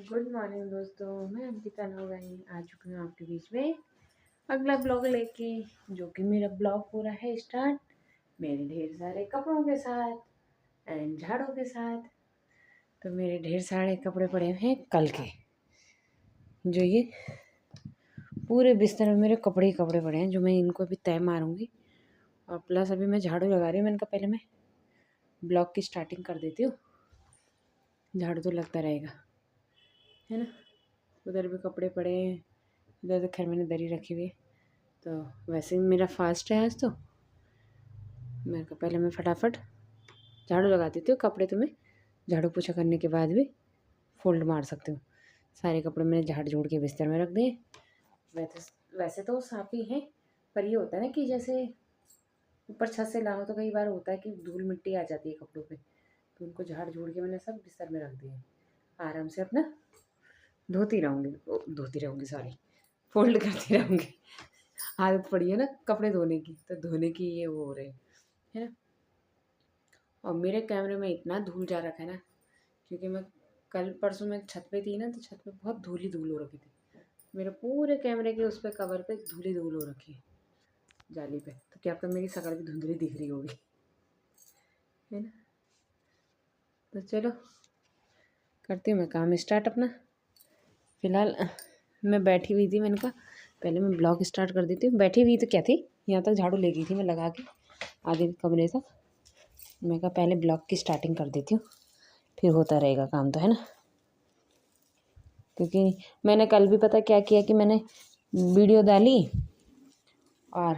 Good morning दोस्तों, मैं अंकिता नौगानी आ चुकी हूँ आपके बीच में अगला ब्लॉग लेके, जो कि मेरा ब्लॉग हो रहा है स्टार्ट मेरे ढेर सारे कपड़ों के साथ एंड झाड़ों के साथ। तो मेरे ढेर सारे कपड़े पड़े हैं कल के, जो ये पूरे बिस्तर में मेरे कपड़े ही कपड़े पड़े हैं, जो मैं इनको अभी तय मारूंगी। और प्लस अभी मैं झाड़ू लगा रही हूँ। मैंने कहा पहले मैं ब्लॉग की स्टार्टिंग कर देती हूँ, झाड़ू तो लगता रहेगा, है ना। उधर भी कपड़े पड़े हैं, इधर तो खैर मैंने दरी रखी हुई है। तो वैसे भी मेरा फास्ट है आज, तो मैं कहा पहले मैं फटाफट झाड़ू लगा देती हूँ। कपड़े तो मैं झाड़ू पोछा करने के बाद भी फोल्ड मार सकती हूँ। सारे कपड़े मैंने झाड़ झूड़ के बिस्तर में रख दिए। वैसे तो साफ ही हैं, पर ये होता है ना कि जैसे ऊपर छत से लाओ तो कई बार होता है कि धूल मिट्टी आ जाती है कपड़ों पे, तो उनको झाड़ झूड़ के मैंने सब बिस्तर में रख दिए। आराम से अपना धोती रहूँगी सॉरी, फोल्ड करती रहूँगी। आदत पड़ी है ना कपड़े धोने की, तो धोने की ये वो हो रहे है ना। और मेरे कैमरे में इतना धूल जा रखा है ना, क्योंकि मैं कल परसों में छत पे थी ना, तो छत पे बहुत धूल ही धूल हो रखी थी। मेरे पूरे कैमरे के उस पर कवर पे धूल ही धूल हो रखी है, जाली पे। तो क्या पता मेरी शक्ल भी धुंधली दिख रही होगी, है ना। तो चलो करती हूँ मैं काम स्टार्ट अपना। फ़िलहाल मैं बैठी हुई थी, मैंने कहा पहले मैं ब्लॉग स्टार्ट कर देती हूँ। बैठी हुई तो क्या थी, यहाँ तक झाड़ू ले गई थी मैं लगा के आधे कमरे तक। मैं कहा पहले ब्लॉग की स्टार्टिंग कर देती हूँ, फिर होता रहेगा काम, तो है ना। क्योंकि मैंने कल भी पता क्या किया कि मैंने वीडियो डाली, और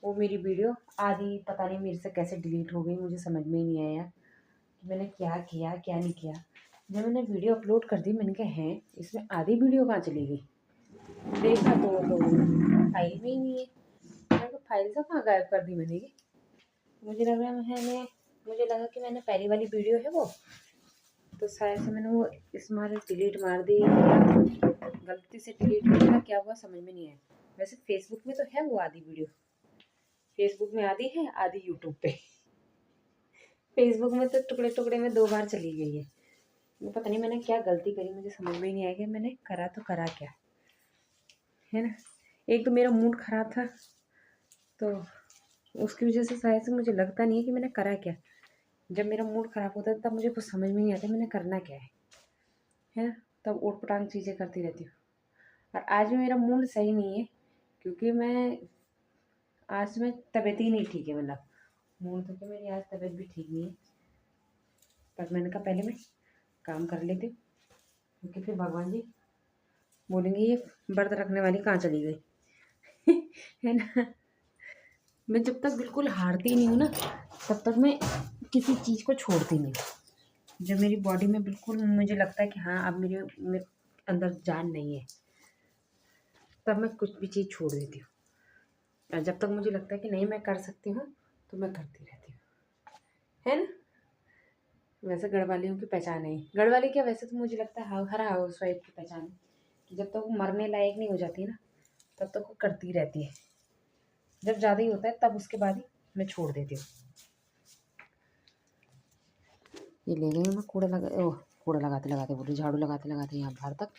वो मेरी वीडियो आधी पता नहीं मेरे से कैसे डिलीट हो गई, मुझे समझ में ही नहीं आया कि मैंने क्या किया क्या नहीं किया। जब मैंने वीडियो अपलोड कर दी, मैंने कहा है इसमें आधी वीडियो कहाँ चली गई। देखा तो फाइल में ही नहीं है। मैंने कहा फाइल से कहाँ गायब कर दी मैंने ये। मुझे लगा कि मैंने पहली वाली वीडियो है वो, तो शायद से मैंने वो इसमें डिलीट मार दी, गलती से डिलीट कर दिया, क्या हुआ समझ में नहीं आया। वैसे फेसबुक में तो है वो आधी वीडियो, फेसबुक में आधी है, आधी यूट्यूब पे। फेसबुक में तो टुकड़े टुकड़े में 2 बार चली गई है। पता नहीं मैंने क्या गलती करी, मुझे समझ में ही नहीं आया कि मैंने करा तो करा क्या, है ना। एक तो मेरा मूड ख़राब था, तो उसकी वजह से शायद से मुझे लगता नहीं है कि मैंने करा क्या। जब मेरा मूड ख़राब होता है तब मुझे कुछ समझ में नहीं आता मैंने करना क्या है ना। तब ऊट पटांग चीज़ें करती रहती हूँ। और आज भी मेरा मूड सही नहीं है, क्योंकि आज में तबीयत ही नहीं ठीक है। मतलब मूड तो कि मेरी आज तबीयत भी ठीक नहीं है, पर मैंने कहा पहले मैं काम कर लेती हूँ, क्योंकि फिर भगवान जी बोलेंगे ये व्रत रखने वाली कहाँ चली गई। है ना। मैं जब तक बिल्कुल हारती नहीं हूँ ना, तब तक मैं किसी चीज़ को छोड़ती नहीं हूँ। जब मेरी बॉडी में बिल्कुल मुझे लगता है कि हाँ अब मेरे अंदर जान नहीं है, तब मैं कुछ भी चीज़ छोड़ देती हूँ। और जब तक मुझे लगता है कि नहीं मैं कर सकती हूँ, तो मैं करती रहती हूँ, है ना। वैसे गढ़वालियों की पहचान है, गढ़वाली क्या, वैसे तो मुझे लगता है हर हाउस वाइफ की पहचान है कि जब तक वो मरने लायक नहीं हो जाती ना, तब तक वो करती रहती है। जब ज़्यादा ही होता है तब उसके बाद ही मैं छोड़ देती हूँ। ये ले गई मैं कूड़ा लगाते लगाते बोली, झाड़ू लगाते लगाते यहाँ बाहर तक।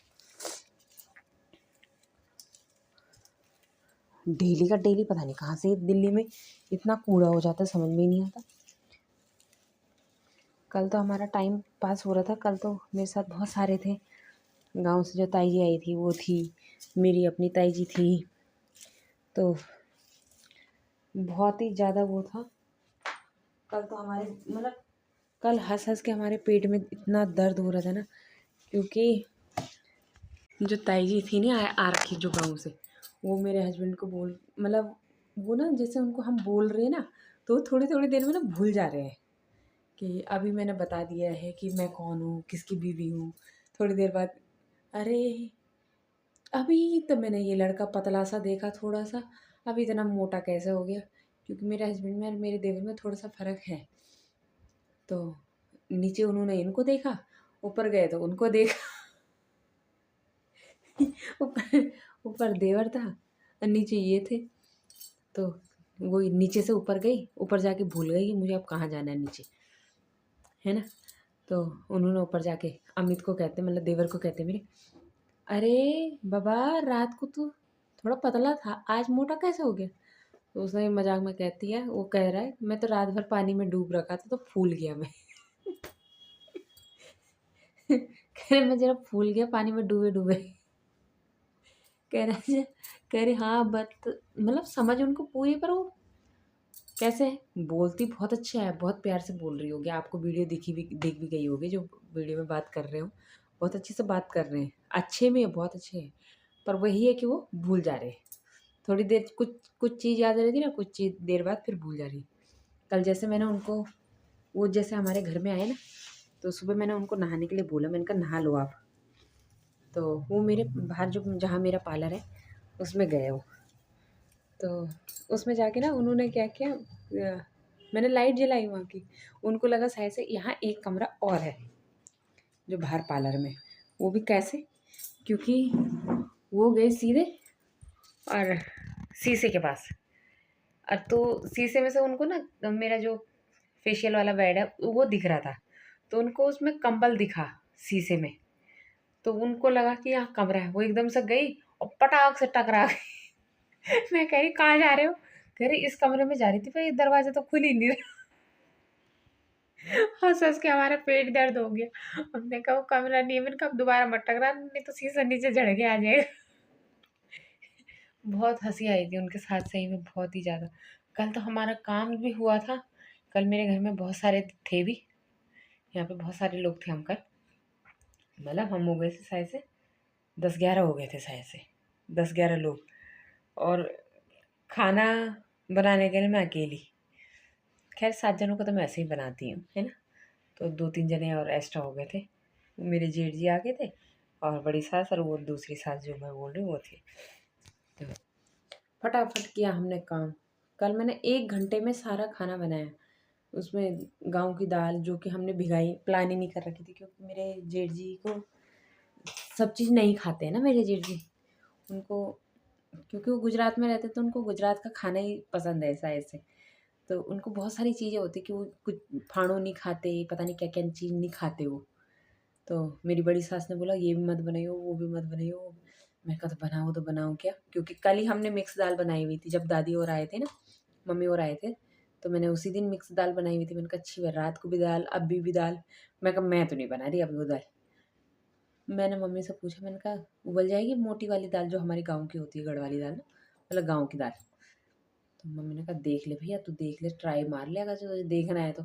डेली का डेली पता नहीं कहाँ से दिल्ली में इतना कूड़ा हो जाता है, समझ में ही नहीं आता। कल तो हमारा टाइम पास हो रहा था, कल तो मेरे साथ बहुत सारे थे। गांव से जो ताई जी आई थी वो थी, मेरी अपनी ताई जी थी, तो बहुत ही ज़्यादा वो था। कल तो हमारे मतलब कल हंस हंस के हमारे पेट में इतना दर्द हो रहा था ना, क्योंकि जो ताई जी थी ना आ रखी जो गाँव से, वो मेरे हस्बैंड को मतलब वो ना जैसे उनको हम बोल रहे हैं ना, तो थोड़ी थोड़ी देर में ना भूल जा रहे हैं कि अभी मैंने बता दिया है कि मैं कौन हूँ, किसकी बीवी हूँ। थोड़ी देर बाद अरे अभी तो मैंने ये लड़का पतला सा देखा थोड़ा सा, अभी इतना मोटा कैसे हो गया। क्योंकि मेरे हस्बैंड में और मेरे देवर में थोड़ा सा फ़र्क है, तो नीचे उन्होंने इनको देखा, ऊपर गए तो उनको देखा। ऊपर ऊपर देवर था और नीचे ये थे, तो वो नीचे से ऊपर गई, ऊपर जाके भूल गई कि मुझे अब कहाँ जाना है नीचे, है ना। तो उन्होंने ऊपर जाके अमित को कहते, मतलब देवर को कहते मेरे, अरे बाबा रात को तो थोड़ा पतला था, आज मोटा कैसे हो गया? तो उसने मजाक में कहती है, वो कह रहा है मैं तो रात भर पानी में डूब रखा था तो फूल गया मैं। कह रहे मैं जरा फूल गया पानी में डूबे डूबे। कह रहे कह रहे हाँ बट मतलब समझ उनको पूरी, पर वो कैसे है, बोलती बहुत अच्छा है, बहुत प्यार से बोल रही होगी, आपको वीडियो देख भी गई होगी जो वीडियो में बात कर रहे हो, बहुत अच्छे से बात कर रहे हैं, अच्छे में है, बहुत अच्छे हैं। पर वही है कि वो भूल जा रहे हैं, थोड़ी देर कुछ कुछ चीज़ याद रहती ना, कुछ चीज़ देर बाद फिर भूल जा रही। कल जैसे मैंने उनको, वो जैसे हमारे घर में आए ना, तो सुबह मैंने उनको नहाने के लिए बोला, मैंने कहा नहा लो आप। तो वो मेरे बाहर जो जहाँ मेरा पार्लर है उसमें गए वो, तो उसमें जाके ना उन्होंने क्या किया, मैंने लाइट जलाई वहाँ की, उनको लगा शायद से यहाँ एक कमरा और है जो बाहर पार्लर में, वो भी कैसे, क्योंकि वो गए सीधे और शीशे के पास, और तो शीशे में से उनको ना मेरा जो फेशियल वाला बेड है वो दिख रहा था, तो उनको उसमें कंबल दिखा शीशे में, तो उनको लगा कि यहाँ कमरा है, वो एकदम से गई और पटाख से टकरा गई। मैं कह रही कहाँ जा रहे हो? कह रही इस कमरे में जा रही थी, पर ये दरवाजा तो खुल ही नहीं रहा। हंस हंस के हमारा पेट दर्द हो गया। हमने कहा वो कमरा नहीं है, मैंने कहा अब दोबारा मत टकरा, नहीं तो शीशा नीचे जड़ के आ जाएगा। बहुत हंसी आई थी उनके साथ, सही में बहुत ही ज़्यादा। कल तो हमारा काम भी हुआ था, कल मेरे घर में बहुत सारे थे भी, यहाँ पे बहुत सारे लोग थे हम कल, मतलब हम हो गए थे शायद से 10-11 हो गए थे शायद से, 10-11 लोग। और खाना बनाने के लिए मैं अकेली, खैर 7 जनों को तो मैं ऐसे ही बनाती हूँ, है ना, तो 2-3 जने और एक्स्ट्रा हो गए थे, मेरे जेठ जी आ गए थे और बड़ी सास और वो दूसरी सास जो मैं बोल रही हूँ वो थी। तो फटाफट किया हमने काम, कल मैंने 1 घंटे में सारा खाना बनाया। उसमें गाँव की दाल जो कि हमने भिगाई, प्लान ही नहीं कर रखी थी, क्योंकि मेरे जेठ जी को सब चीज़ नहीं खाते हैं ना मेरे जेठ जी, उनको, क्योंकि वो गुजरात में रहते तो उनको गुजरात का खाना ही पसंद है ऐसा ऐसे, तो उनको बहुत सारी चीज़ें होती कि वो कुछ फाड़ो नहीं खाते, पता नहीं क्या क्या चीज़ नहीं खाते वो। तो मेरी बड़ी सास ने बोला ये भी मत बनाइयो वो भी मत बनाइयो, मैं कहा तो बनाऊँ क्या, क्योंकि कल ही हमने मिक्स दाल बनाई हुई थी जब दादी और आए थे ना, मम्मी और आए थे, तो मैंने उसी दिन मिक्स दाल बनाई हुई थी। मैंने कहा अच्छी है, रात को भी दाल अभी भी दाल, मैं कहा मैं तो नहीं बना रही अभी वो दाल। मैंने मम्मी से पूछा, मैंने कहा उबल जाएगी मोटी वाली दाल जो हमारी गाँव की होती है, गढ़ वाली दाल ना, मतलब गाँव की दाल। तो मम्मी ने कहा देख ले भैया, तू देख ले, ट्राई मार ले अगर तुझे देखना है तो।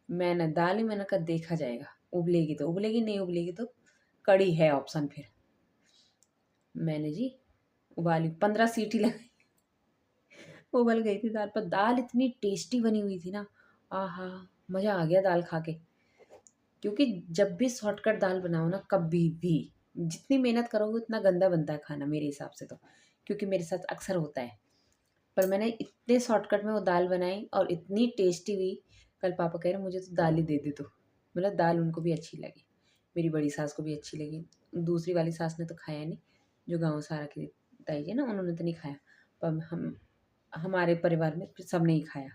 मैंने दाल ही, मैंने कहा देखा जाएगा, उबलेगी तो उबलेगी, नहीं उबलेगी तो कड़ी है ऑप्शन फिर। मैंने जी उबाली, 15 सीटी लगाई, उबल गई थी दाल, पर दाल इतनी टेस्टी बनी हुई थी ना, आहा, मज़ा आ गया दाल खा के। क्योंकि जब भी शॉर्टकट दाल बनाओ ना, कभी भी जितनी मेहनत करोगे उतना गंदा बनता है खाना मेरे हिसाब से तो, क्योंकि मेरे साथ अक्सर होता है। पर मैंने इतने शॉर्टकट में वो दाल बनाई और इतनी टेस्टी हुई, कल पापा कह रहे मुझे तो दाल ही दे दे तू, मतलब दाल उनको भी अच्छी लगी, मेरी बड़ी सास को भी अच्छी लगी, दूसरी वाली सास ने तो खाया नहीं, जो गाँव सारा की ताई है ना, उन्होंने तो नहीं खाया, पर हम हमारे परिवार में फिर सब ने ही खाया।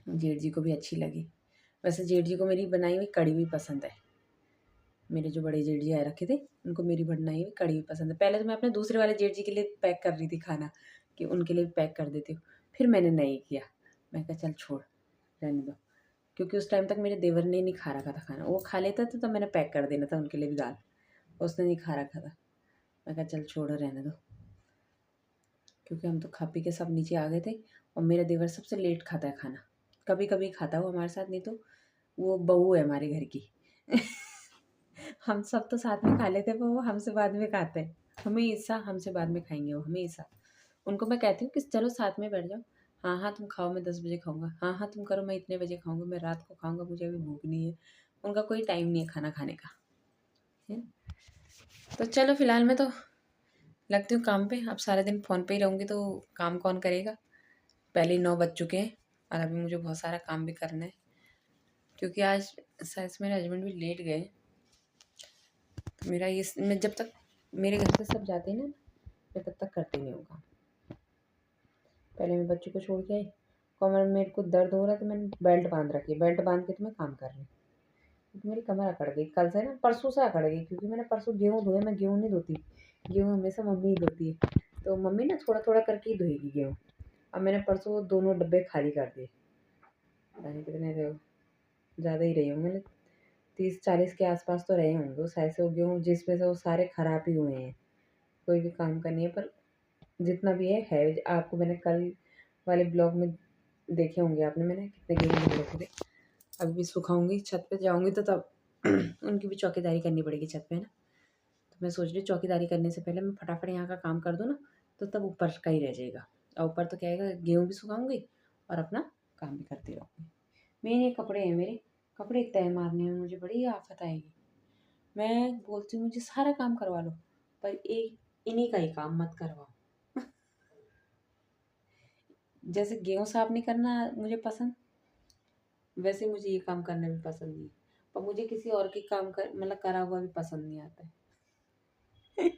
जेठ जी को भी अच्छी लगी। वैसे जेठ जी को मेरी बनाई हुई कढ़ी भी पसंद है, मेरे जो बड़े जेठ जी आए रखे थे उनको मेरी बनाई हुई कढ़ी भी पसंद है। पहले तो मैं अपने दूसरे वाले जेठ जी के लिए पैक कर रही थी खाना, कि उनके लिए भी पैक कर देती हूँ, फिर मैंने नहीं किया, मैं कहा चल छोड़ रहने दो, क्योंकि उस टाइम तक मेरे देवर ने नहीं खा रखा था खाना, वो खा लेता था तो मैंने पैक कर देना था उनके लिए भी दाल, उसने नहीं खा रखा था, मैं कहा चल छोड़ो रहने दो, क्योंकि हम तो खा पी के सब नीचे आ गए थे, और मेरा देवर सबसे लेट खाता है खाना, कभी कभी खाता है वो हमारे साथ, नहीं तो वो बहू है हमारे घर की। हम सब तो साथ में खा लेते हैं, पर वो हमसे बाद में खाते हैं, हमेशा हमसे बाद में खाएंगे वो हमेशा। उनको मैं कहती हूँ कि चलो साथ में बैठ जाओ, हाँ हाँ तुम खाओ मैं 10 बजे खाऊंगा, हाँ हाँ तुम करो मैं इतने बजे खाऊंगा, मैं रात को खाऊंगा, मुझे अभी भूख नहीं है। उनका कोई टाइम नहीं है खाना खाने का, है। तो चलो फिलहाल मैं तो लगती हूँ काम पे, अब सारा दिन फ़ोन पे ही रहूँगी तो काम कौन करेगा, पहले ही 9 बज चुके हैं और अभी मुझे बहुत सारा काम भी करना है, क्योंकि आज शायद से मेरे हस्बैंड भी लेट गए, तो मेरा ये मैं जब तक मेरे घर से सब जाते हैं ना, मैं तब तक करती नहीं हूँ काम। पहले मैं बच्चों को छोड़ के आई, कमर में मेरे को दर्द हो रहा है तो मैंने बेल्ट बांध रखी है, बेल्ट बांध के तो मैं काम कर रही हूँ, क्योंकि मेरी कमर अकड़ गई कल से ना, परसों से अकड़ गई, क्योंकि मैंने परसों गेहूँ धोए। मैं गेहूँ नहीं धोती, गेहूँ हमेशा मम्मी ही धोती है, तो मम्मी ना थोड़ा थोड़ा करके ही धोएगी गेहूँ। अब मैंने परसों दोनों डब्बे खाली कर दिए, पता नहीं कितने थे, ज़्यादा ही रहे होंगे, 30-40 के आसपास तो रहे होंगे। उस ऐसे हो गेहूँ जिसमें से वो सारे ख़राब ही हुए हैं, कोई भी काम का नहीं है। पर जितना भी है आपको मैंने कल वाले ब्लॉग में देखे होंगे आपने, मैंने कितने गेहूँ धो रखे थे। अभी भी सुखाऊंगी, छत पे जाऊंगी तो तब उनकी भी चौकीदारी करनी पड़ेगी छत पे, है ना। तो मैं सोच रही हूँ चौकीदारी करने से पहले मैं फटाफट यहाँ का काम कर दूँ ना, तो तब ऊपर का ही रह जाएगा। और ऊपर तो क्या है, गेहूँ भी सुखाऊंगी और अपना काम भी करती रहूँगी। मेन ये कपड़े हैं, मेरे कपड़े तय मारने में मुझे बड़ी आफत आएगी। मैं बोलती हूँ मुझे सारा काम करवा लो, पर एक इन्हीं का ही काम मत करवाओ। जैसे गेहूँ साफ नहीं करना मुझे पसंद, वैसे मुझे ये काम करना भी पसंद नहीं है। पर मुझे किसी और के काम कर मतलब करा हुआ भी पसंद नहीं आता है।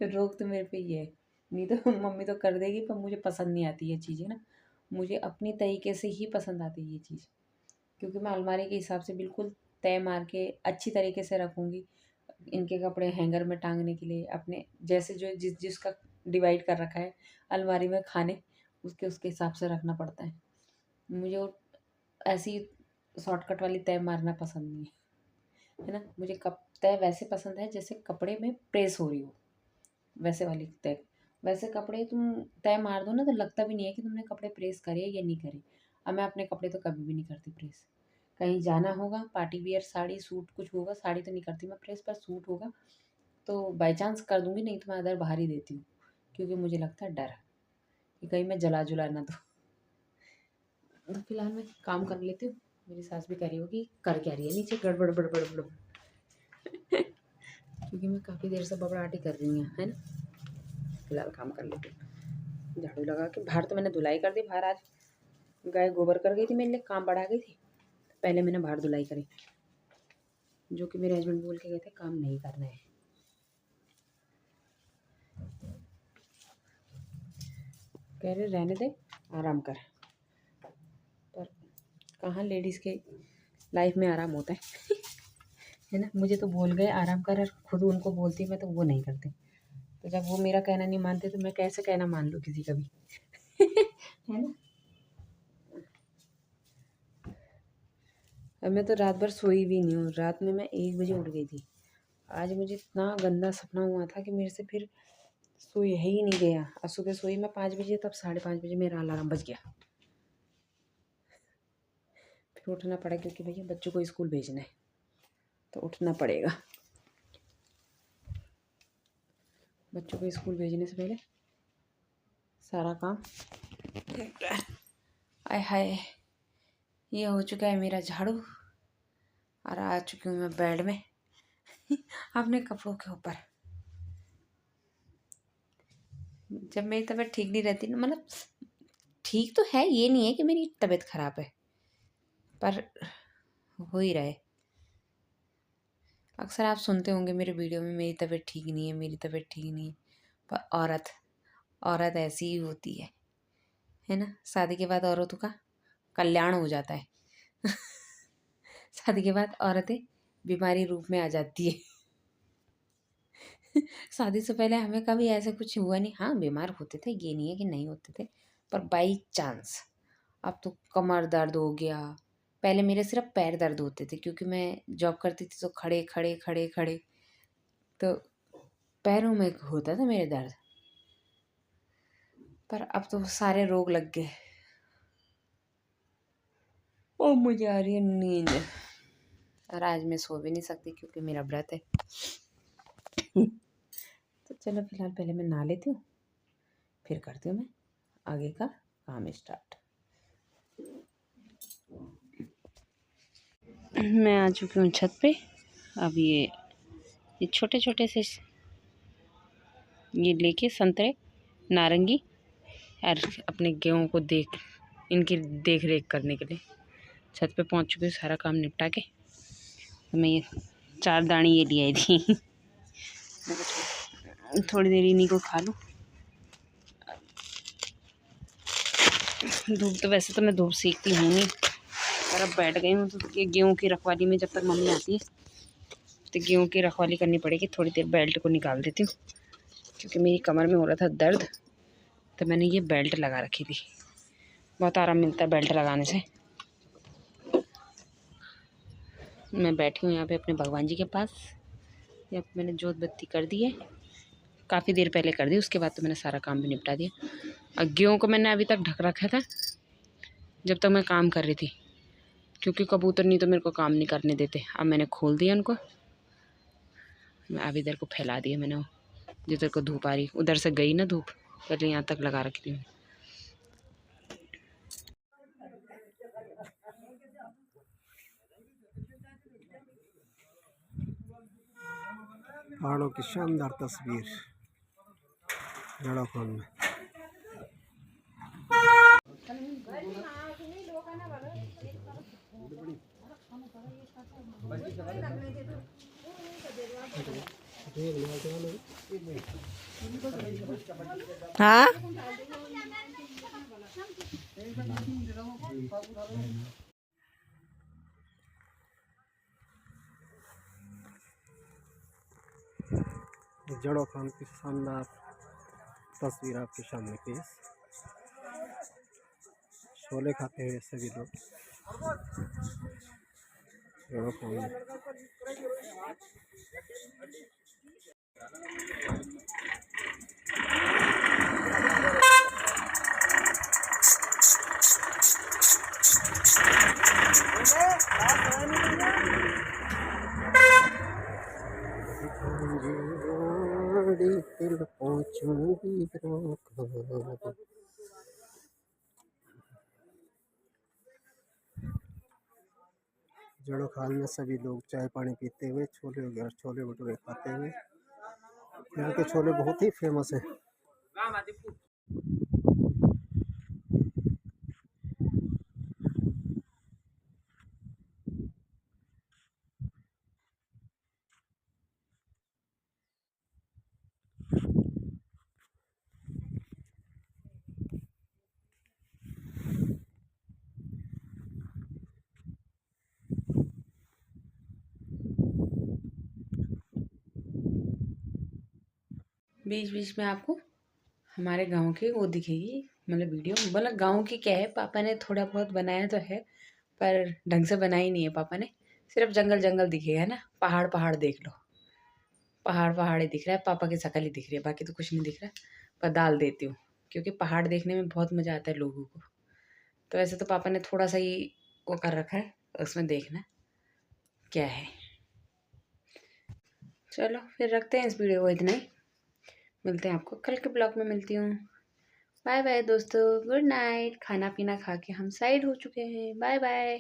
रोक तो मेरे पे ही है, नहीं तो मम्मी तो कर देगी, पर मुझे पसंद नहीं आती ये चीज़ें ना। मुझे अपनी तरीके से ही पसंद आती है ये चीज़, क्योंकि मैं अलमारी के हिसाब से बिल्कुल तय मार के अच्छी तरीके से रखूँगी। इनके कपड़े हैंगर में टांगने के लिए अपने जैसे जो जिसका डिवाइड कर रखा है अलमारी में खाने, उसके उसके हिसाब से रखना पड़ता है। मुझे वो ऐसी शॉर्टकट वाली तय मारना पसंद नहीं है ना। मुझे कप तय वैसे पसंद है जैसे कपड़े में प्रेस हो रही हो, वैसे वाली तय। वैसे कपड़े तुम तय मार दो ना तो लगता भी नहीं है कि तुमने कपड़े प्रेस करे या नहीं करे। अब मैं अपने कपड़े तो कभी भी नहीं करती प्रेस। कहीं जाना होगा, पार्टी वियर साड़ी सूट कुछ होगा, साड़ी तो नहीं करती मैं प्रेस, पर सूट होगा तो बाई चांस कर दूंगी, नहीं तो मैं अदर बाहर ही देती हूँ, क्योंकि मुझे लगता है डर कि कहीं मैं जला जुला ना दूँ। तो फिलहाल मैं काम कर लेती हूँ। मेरी सास भी कह रही होगी कर क्या रही है नीचे गड़बड़ बड़बड़ बड़बड़ क्योंकि मैं काफ़ी देर से बबड़ाहट कर रही हूँ, है ना। फिलहाल काम कर लेती हूँ, झाड़ू लगा के। बाहर तो मैंने धुलाई कर दी, बाहर आज गाय गोबर कर गई थी, मेरे लिए काम बढ़ा गई थी। पहले मैंने बाहर धुलाई करी, जो कि मेरे हस्बैंड बोल के गए थे काम नहीं करना है। कह रहे रहने दे, आराम कर, पर कहाँ लेडीज़ के लाइफ में आराम होता है है ना। मुझे तो बोल गए आराम कर, और खुद उनको बोलती मैं तो वो नहीं करते। तो जब वो मेरा कहना नहीं मानते तो मैं कैसे कहना मान लूँ किसी का भी है ना। अब मैं तो रात भर सोई भी नहीं हूँ, रात में मैं 1 बजे उठ गई थी। आज मुझे इतना गंदा सपना हुआ था कि मेरे से फिर सोई है ही नहीं गया। और सुबह सोई मैं 5 बजे, तब 5:30 बजे मेरा अलार्म बज गया। फिर उठना पड़ा, क्योंकि भैया बच्चों को स्कूल भेजना है तो उठना पड़ेगा। बच्चों को स्कूल भेजने से पहले सारा काम। आय हाय, ये हो चुका है मेरा झाड़ू, और आ चुकी हूँ मैं बेड में अपने कपड़ों के ऊपर। जब मेरी तबीयत ठीक नहीं रहती ना, मतलब ठीक तो है, ये नहीं है कि मेरी तबीयत ख़राब है, पर हो ही रहा है। अक्सर आप सुनते होंगे मेरे वीडियो में मेरी तबीयत ठीक नहीं है, मेरी तबीयत ठीक नहीं है। पर औरत ऐसी ही होती है ना। शादी के बाद औरतों का कल्याण हो जाता है शादी के बाद औरतें बीमारी रूप में आ जाती है शादी से पहले हमें कभी ऐसा कुछ हुआ नहीं। हाँ, बीमार होते थे, ये नहीं है कि नहीं होते थे, पर बाई चांस। अब तो कमर दर्द हो गया। पहले मेरे सिर्फ पैर दर्द होते थे, क्योंकि मैं जॉब करती थी तो खड़े खड़े खड़े खड़े, तो पैरों में होता था मेरे दर्द। पर अब तो सारे रोग लग गए। ओ मुझे आ रही है नींद, और आज मैं सो भी नहीं सकती क्योंकि मेरा व्रत है तो चलो फिलहाल पहले मैं नहा लेती हूँ, फिर करती हूँ मैं आगे का काम स्टार्ट। मैं आ चुकी हूँ छत पे। अब ये छोटे छोटे से ये लेके संतरे नारंगी, और अपने गेहूँ को इनकी देख रेख करने के लिए छत पे पहुँच चुकी हूँ। सारा काम निपटा के तो मैं ये 4 दाने ये ले आई थी थोड़ी देर इन्हीं को खा लूँ। धूप तो वैसे तो मैं धूप सेकती हूँ नहीं, और अब बैठ गई हूँ तो गेहूँ की रखवाली में जब तक मम्मी आती है तो गेहूँ की रखवाली करनी पड़ेगी। थोड़ी देर बेल्ट को निकाल देती हूँ क्योंकि मेरी कमर में हो रहा था दर्द, तो मैंने ये बेल्ट लगा रखी थी। बहुत आराम मिलता है बेल्ट लगाने से। मैं बैठी हूँ यहाँ पे अपने भगवान जी के पास। यहाँ पे मैंने जोत बत्ती कर दी है, काफ़ी देर पहले कर दी, उसके बाद तो मैंने सारा काम भी निपटा दिया। और गेहूँ को मैंने अभी तक ढक रखा था जब तक मैं काम कर रही थी, क्योंकि कबूतर नहीं तो मेरे को काम नहीं करने देते। अब मैंने खोल दिया उनको। मैं अब इधर को फैला दिया मैंने, जिधर को धूप आ रही उधर से गई ना धूप, पहले यहाँ तक लगा रखी थी। पहाड़ों की शानदार तस्वीर जड़ोखान में। हाँ जड़ोखान की शानदार तस्वीर आपके सामने पेश। छोले खाते हुए सभी लोग जड़ोखान में। जड़ोखाल में सभी लोग चाय पानी पीते हुए, छोले भटूरे खाते हुए। यहाँ के छोले बहुत ही फेमस हैं। बीच बीच में आपको हमारे गांव की वो दिखेगी, मतलब वीडियो, मतलब गांव की क्या है, पापा ने थोड़ा बहुत बनाया तो है पर ढंग से बनाई नहीं है पापा ने। सिर्फ जंगल जंगल दिखेगा, है ना। पहाड़ पहाड़ देख लो, पहाड़ पहाड़ ही दिख रहा है, पापा की शकल ही दिख रही है, बाकी तो कुछ नहीं दिख रहा। पर डाल देती हूँ क्योंकि पहाड़ देखने में बहुत मज़ा आता है लोगों को। तो वैसे तो पापा ने थोड़ा सा ही वो कर रखा है, उसमें देखना क्या है। चलो फिर रखते हैं इस वीडियो को इतना ही। मिलते हैं आपको कल के ब्लॉग में, मिलती हूँ। बाय बाय दोस्तों, गुड नाइट। खाना पीना खा के हम साइड हो चुके हैं। Bye bye.